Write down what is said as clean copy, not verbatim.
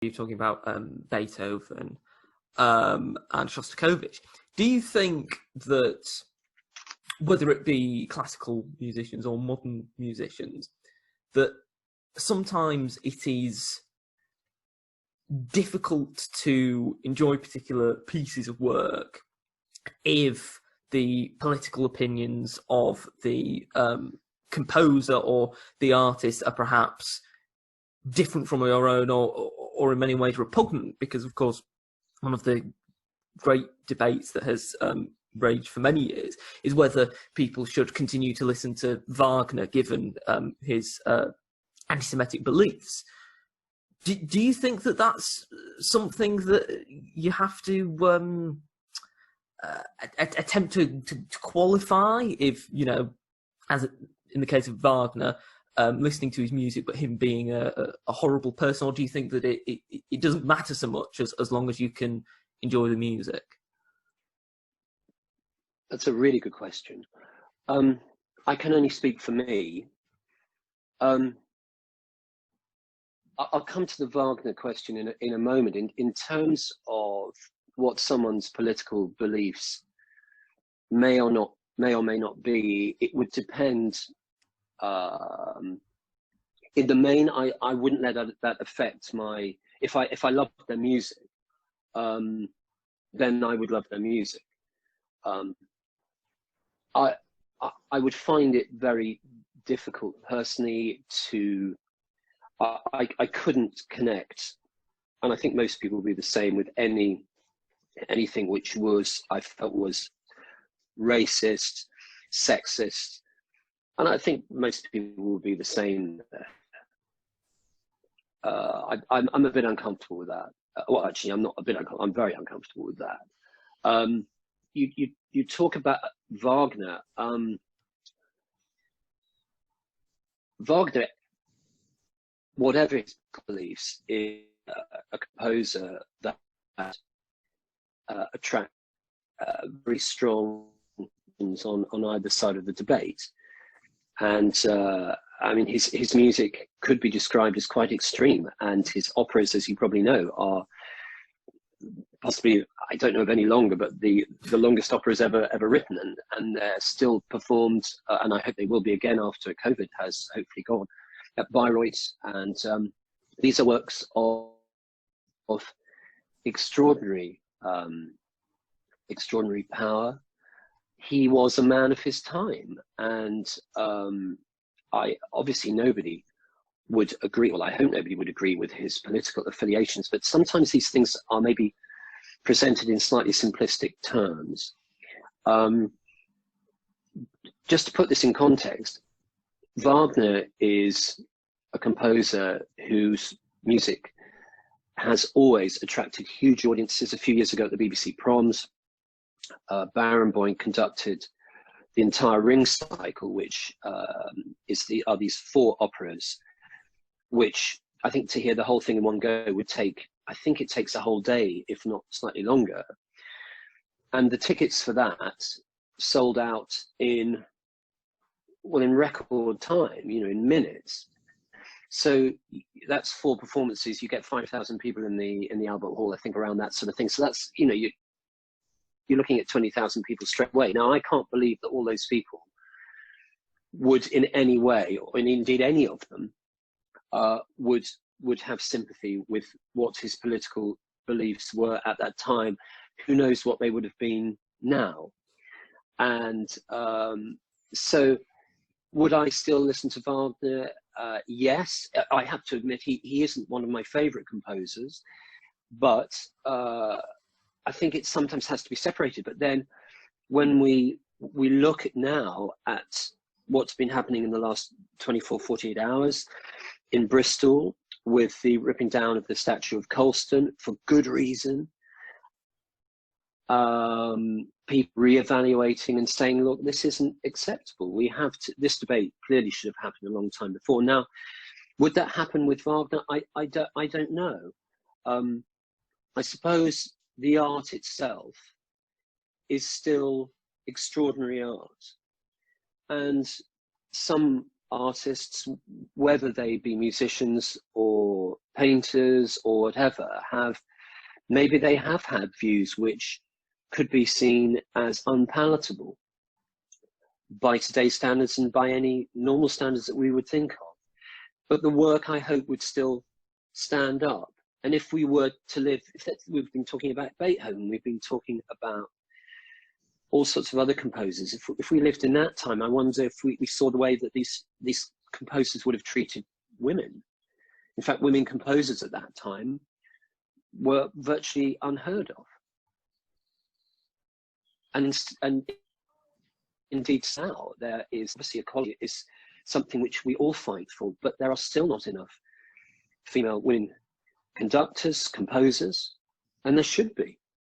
you're talking about Beethoven and Shostakovich. Do you think that, whether it be classical musicians or modern musicians, that sometimes it is difficult to enjoy particular pieces of work if the political opinions of the composer or the artist are perhaps different from your own, or in many ways repugnant? Because, of course, one of the great debates that has raged for many years is whether people should continue to listen to Wagner given his anti-Semitic beliefs. Do you think that that's something that you have to attempt to qualify? If, you know, as in the case of Wagner, listening to his music, but him being a horrible person, or do you think that it doesn't matter so much as long as you can enjoy the music? That's a really good question. I can only speak for me. I'll come to the Wagner question in a moment. In terms of what someone's political beliefs may or may not be, it would depend. In the main, I wouldn't let that affect my. If I loved their music, then I would love their music. I would find it very difficult personally to. I couldn't connect, and I think most people would be the same with anything which I felt was racist, sexist, and I think most people would be the same. I'm a bit uncomfortable with that. Well, actually, I'm not a bit uncomfortable. I'm very uncomfortable with that. You talk about Wagner. Wagner, whatever his beliefs, is a composer that attracts very strong on either side of the debate. And I mean, his music could be described as quite extreme, and his operas, as you probably know, are possibly, I don't know of any longer, but the longest operas ever written, and they're still performed, and I hope they will be again after COVID has hopefully gone, at Bayreuth. And these are works of extraordinary power. He was a man of his time, and obviously nobody would agree, well, I hope nobody would agree with his political affiliations, but sometimes these things are maybe presented in slightly simplistic terms. Just to put this in context, Wagner is a composer whose music has always attracted huge audiences. A few years ago at the BBC Proms, Barenboim conducted the entire Ring cycle, which are these 4 operas, which I think to hear the whole thing in one go would take, I think it takes a whole day, if not slightly longer. And the tickets for that sold out in record time, in minutes. So that's 4 performances. You get 5,000 people in the Albert Hall, I think, around that sort of thing. So that's, you're looking at 20,000 people straight away. Now, I can't believe that all those people would in any way, or indeed any of them, would have sympathy with what his political beliefs were at that time. Who knows what they would have been now? And so would I still listen to Wagner? Yes. I have to admit he isn't one of my favorite composers, but I think it sometimes has to be separated. But then when we look now at what's been happening in the last 24, 48 hours in Bristol with the ripping down of the statue of Colston for good reason, people re-evaluating and saying, look, this isn't acceptable. This debate clearly should have happened a long time before. Now, would that happen with Wagner? I don't know. I suppose the art itself is still extraordinary art. And some artists, whether they be musicians or painters or whatever, maybe they have had views which could be seen as unpalatable by today's standards and by any normal standards that we would think of. But the work, I hope, would still stand up. And if we were to live, we've been talking about Beethoven, we've been talking about all sorts of other composers. If we lived in that time, I wonder if we saw the way that these composers would have treated women. In fact, women composers at that time were virtually unheard of. And indeed now, there is obviously equality is something which we all fight for, but there are still not enough female women conductors, composers, and there should be.